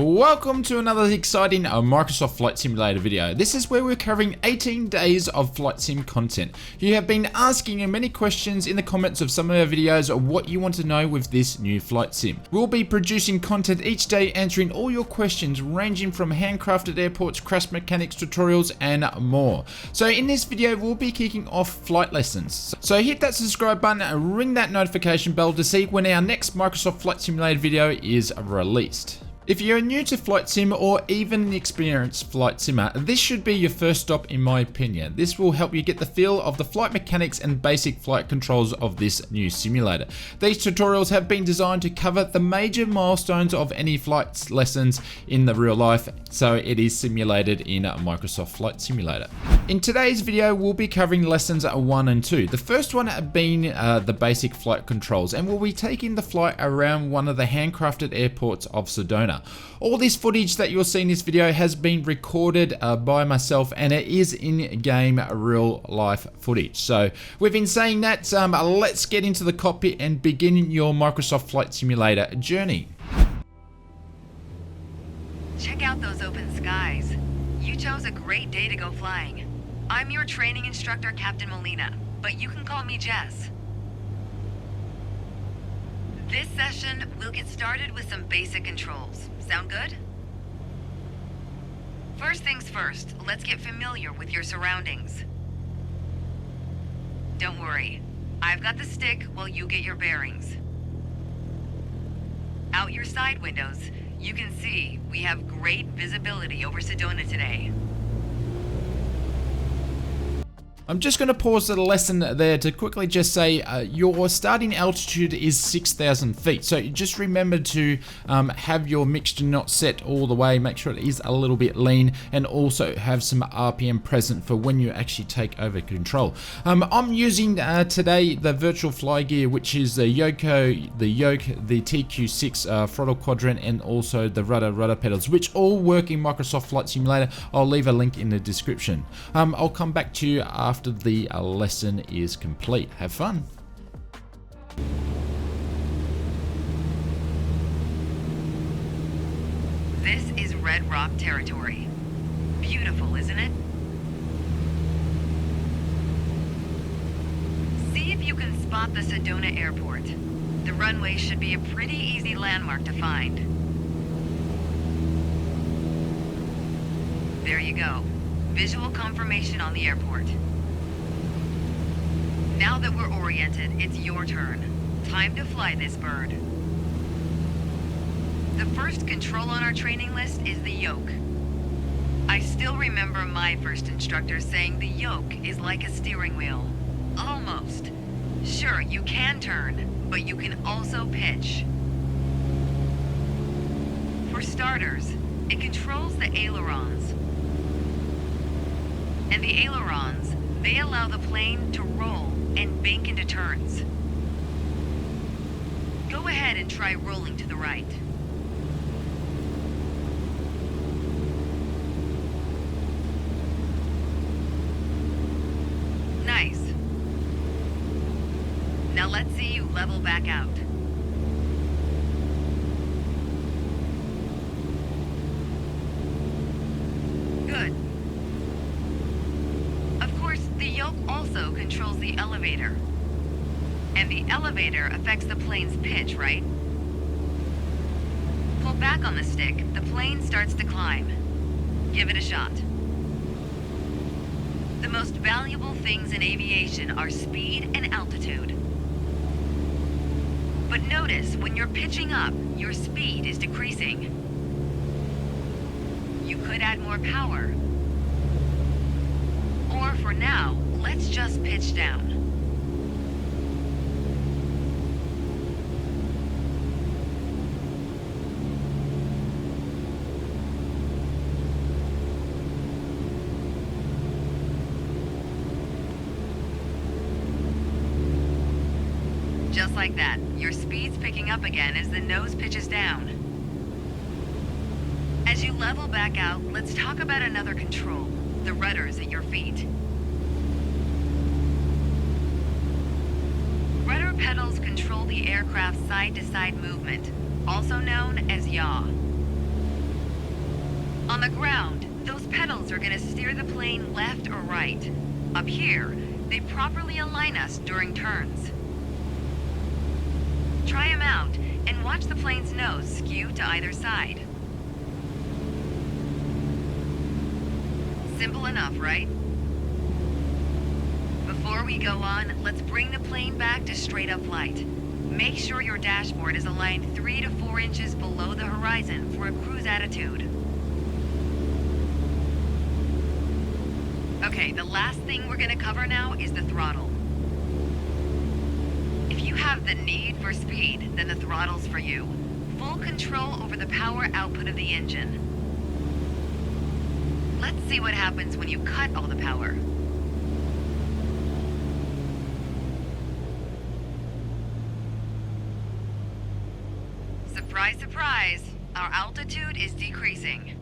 Welcome to another exciting Microsoft Flight Simulator video. This is where we're covering 18 days of flight sim content. You have been asking many questions in the comments of some of our videos of what you want to know with this new flight sim. We'll be producing content each day answering all your questions ranging from handcrafted airports, crash mechanics tutorials and more. So in this video we'll be kicking off flight lessons. So hit that subscribe button and ring that notification bell to see when our next Microsoft Flight Simulator video is released. If you're new to flight sim or even an experienced flight simmer, this should be your first stop in my opinion. This will help you get the feel of the flight mechanics and basic flight controls of this new simulator. These tutorials have been designed to cover the major milestones of any flight lessons in the real life, so it is simulated in Microsoft Flight Simulator. In today's video we'll be covering lessons 1 and 2. The first one being the basic flight controls, and we'll be taking the flight around one of the handcrafted airports of Sedona. All this footage that you'll see in this video has been recorded by myself, and it is in-game real life footage. So with been saying that, let's get into the cockpit and begin your Microsoft Flight Simulator journey. Check out those open skies. You chose a great day to go flying. I'm your training instructor, Captain Molina, but you can call me Jess. This session, we'll get started with some basic controls. Sound good? First things first, let's get familiar with your surroundings. Don't worry, I've got the stick while you get your bearings. Out your side windows, you can see we have great visibility over Sedona today. I'm just going to pause the lesson there to quickly just say your starting altitude is 6,000 feet. So you just remember to have your mixture not set all the way, make sure it is a little bit lean, and also have some RPM present for when you actually take over control. I'm using today the virtual fly gear, which is the YOKO, the Yoke, the TQ6 throttle quadrant, and also the Rudder pedals, which all work in Microsoft Flight Simulator. I'll leave a link in the description. I'll come back to you after the lesson is complete. Have fun. This is Red Rock territory. Beautiful, isn't it? See if you can spot the Sedona airport. The runway should be a pretty easy landmark to find. There you go. Visual confirmation on the airport. Now that we're oriented, it's your turn. Time to fly this bird. The first control on our training list is the yoke. I still remember my first instructor saying the yoke is like a steering wheel. Almost. Sure, you can turn, but you can also pitch. For starters, it controls the ailerons. And the ailerons, they allow the plane to roll and bank into turns. Go ahead and try rolling to the right. Nice. Now let's see you level back out. Good. The yoke also controls the elevator. And the elevator affects the plane's pitch, right? Pull back on the stick, the plane starts to climb. Give it a shot. The most valuable things in aviation are speed and altitude. But notice, when you're pitching up, your speed is decreasing. You could add more power. Or for now, let's just pitch down. Just like that, your speed's picking up again as the nose pitches down. As you level back out, let's talk about another control. The rudders at your feet. Rudder pedals control the aircraft's side-to-side movement, also known as yaw. On the ground, those pedals are gonna steer the plane left or right. Up here, they properly align us during turns. Try them out and watch the plane's nose skew to either side. Simple enough, right? Before we go on, let's bring the plane back to straight-up flight. Make sure your dashboard is aligned 3 to 4 inches below the horizon for a cruise attitude. Okay, the last thing we're gonna cover now is the throttle. If you have the need for speed, then the throttle's for you. Full control over the power output of the engine. Let's see what happens when you cut all the power. Surprise, surprise, our altitude is decreasing.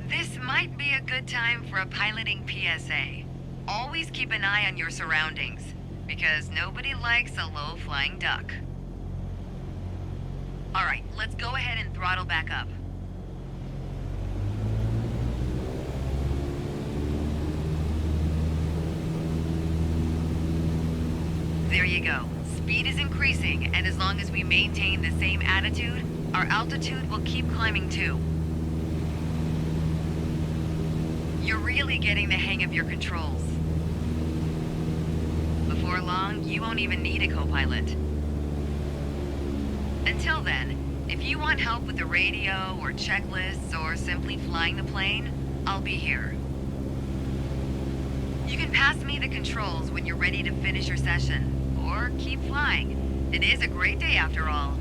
This might be a good time for a piloting PSA. Always keep an eye on your surroundings, because nobody likes a low-flying duck. Alright, let's go ahead and throttle back up. There you go. Speed is increasing, and as long as we maintain the same attitude, our altitude will keep climbing too. You're really getting the hang of your controls. Before long, you won't even need a co-pilot. Until then, if you want help with the radio or checklists or simply flying the plane, I'll be here. You can pass me the controls when you're ready to finish your session, or keep flying. It is a great day after all.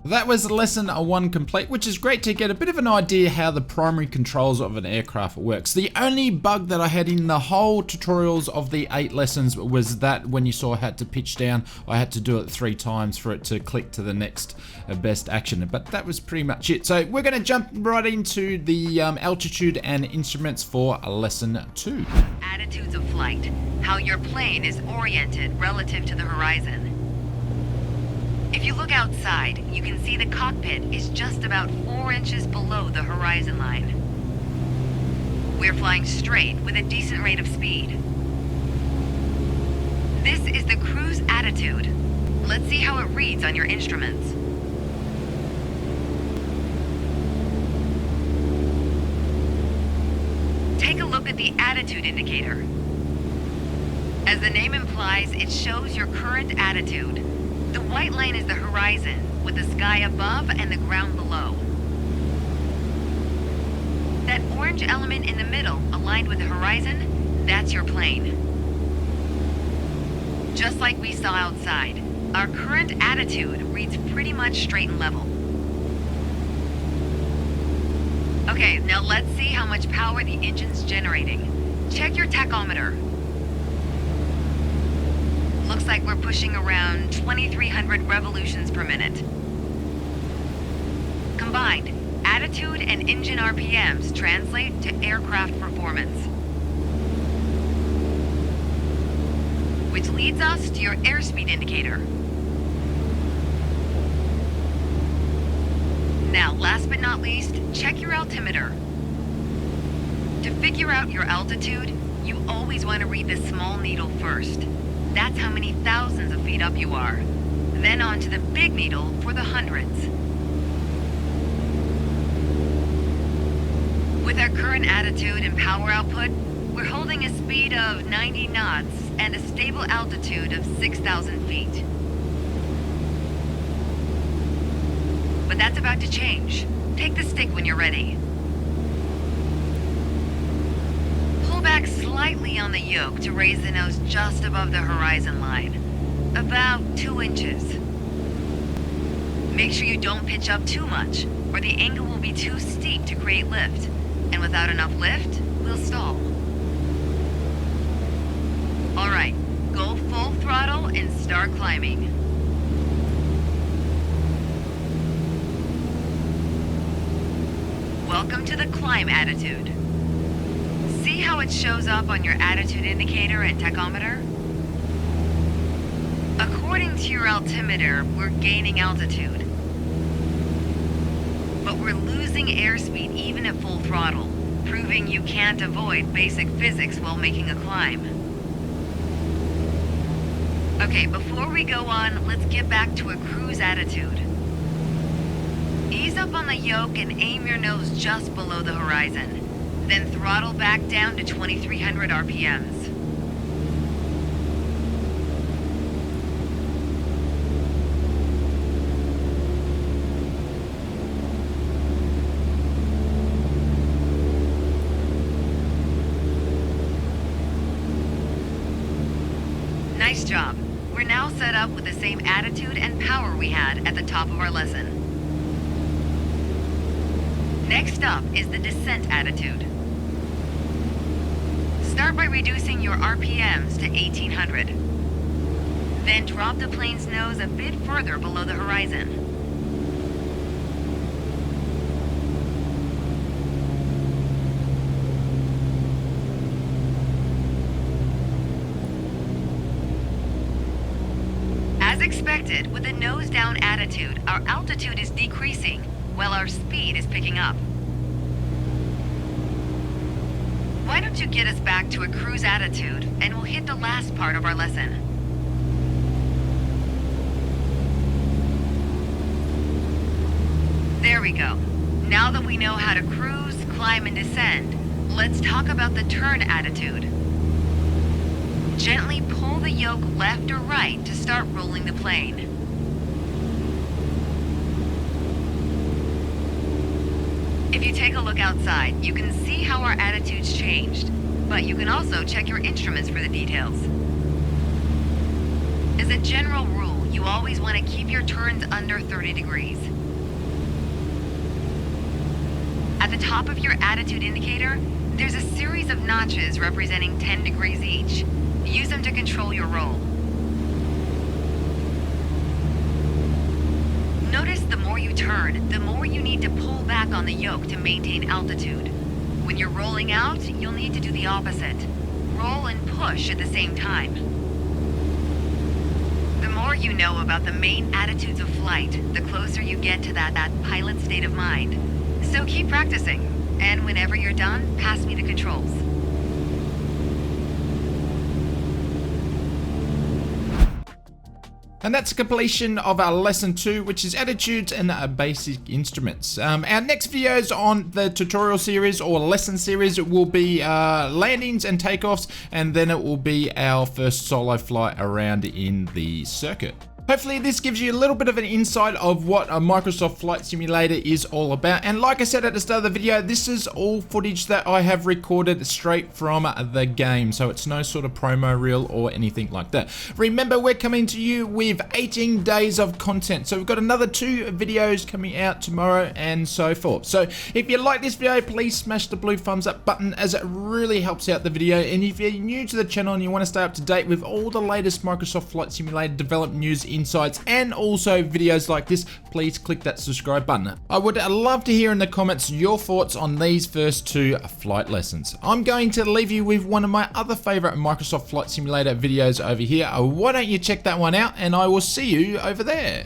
That was lesson 1 complete, which is great to get a bit of an idea how the primary controls of an aircraft works. The only bug that I had in the whole tutorials of the 8 lessons was that when you saw I had to pitch down, I had to do it 3 times for it to click to the next best action, but that was pretty much it. So we're going to jump right into the altitude and instruments for lesson 2. Attitudes of flight, how your plane is oriented relative to the horizon. If you look outside, you can see the cockpit is just about 4 inches below the horizon line. We're flying straight with a decent rate of speed. This is the cruise attitude. Let's see how it reads on your instruments. Take a look at the attitude indicator. As the name implies, it shows your current attitude. The white line is the horizon, with the sky above and the ground below. That orange element in the middle, aligned with the horizon, that's your plane. Just like we saw outside, our current attitude reads pretty much straight and level. Okay, now let's see how much power the engine's generating. Check your tachometer. Looks like we're pushing around 2,300 revolutions per minute. Combined, attitude and engine RPMs translate to aircraft performance. Which leads us to your airspeed indicator. Now, last but not least, check your altimeter. To figure out your altitude, you always want to read the small needle first. That's how many thousands of feet up you are. Then on to the big needle for the hundreds. With our current attitude and power output, we're holding a speed of 90 knots and a stable altitude of 6,000 feet. But that's about to change. Take the stick when you're ready. Back slightly on the yoke to raise the nose just above the horizon line. About 2 inches. Make sure you don't pitch up too much, or the angle will be too steep to create lift. And without enough lift, we'll stall. Alright, go full throttle and start climbing. Welcome to the climb attitude. See how it shows up on your attitude indicator and tachometer? According to your altimeter, we're gaining altitude. But we're losing airspeed even at full throttle, proving you can't avoid basic physics while making a climb. Okay, before we go on, let's get back to a cruise attitude. Ease up on the yoke and aim your nose just below the horizon. Then throttle back down to 2300 RPMs. Nice job. We're now set up with the same attitude and power we had at the top of our lesson. Next up is the descent attitude. Start by reducing your RPMs to 1800. Then drop the plane's nose a bit further below the horizon. As expected, with a nose-down attitude, our altitude is decreasing, while our speed is picking up. Why don't you get us back to a cruise attitude, and we'll hit the last part of our lesson. There we go. Now that we know how to cruise, climb, and descend, let's talk about the turn attitude. Gently pull the yoke left or right to start rolling the plane. If you take a look outside, you can see how our attitude's changed, but you can also check your instruments for the details. As a general rule, you always want to keep your turns under 30 degrees. At the top of your attitude indicator, there's a series of notches representing 10 degrees each. Use them to control your roll. Notice the more you turn, the more you need to pull back on the yoke to maintain altitude. When you're rolling out, you'll need to do the opposite. Roll and push at the same time. The more you know about the main attitudes of flight, the closer you get to that pilot state of mind. So keep practicing, and whenever you're done, pass me the controls. And that's the completion of our lesson 2, which is attitudes and basic instruments. Our next videos on the tutorial series or lesson series will be landings and takeoffs, and then it will be our first solo flight around in the circuit. Hopefully this gives you a little bit of an insight of what a Microsoft Flight Simulator is all about. And like I said at the start of the video, this is all footage that I have recorded straight from the game. So it's no sort of promo reel or anything like that. Remember, we're coming to you with 18 days of content. So we've got another 2 videos coming out tomorrow and so forth. So if you like this video, please smash the blue thumbs up button, as it really helps out the video. And if you're new to the channel and you want to stay up to date with all the latest Microsoft Flight Simulator development news, insights, and also videos like this, please click that subscribe button. I would love to hear in the comments your thoughts on these first 2 flight lessons. I'm going to leave you with one of my other favorite Microsoft Flight Simulator videos over here. Why don't you check that one out, and I will see you over there.